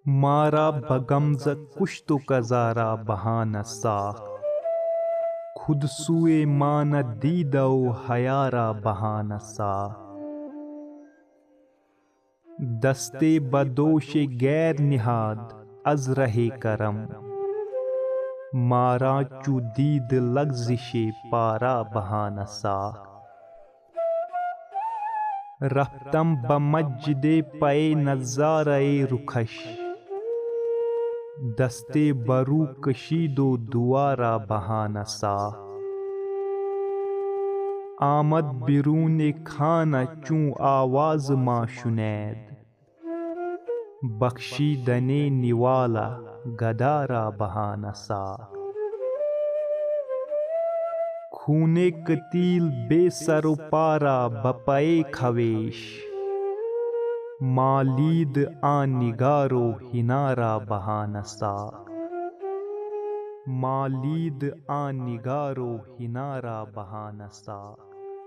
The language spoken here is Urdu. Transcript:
مارا بغمزہ کشت و کزارا بہانہ ساخت، خود سوئے ماں نہ دیدہ و حیارا بہانہ ساخت۔ دستے بدوش غیر نہاد از رہ کرم، مارا چو دید لغزش پارا بہانہ ساخت۔ رفتم بمسجد پے نظارہ رخش، دست برو کشید و دوارا بہانہ ساخت۔ آمد بیرون خانہ چون آواز ما شنید، بخشیدن نوالہ گدارا بہانہ ساخت۔ خون قتیل بے سر و پارا بپے خویش، مالید آن نگار و حنارا بہانہ ساخت۔ مالید آن نگار و حنارا بہانہ ساخت۔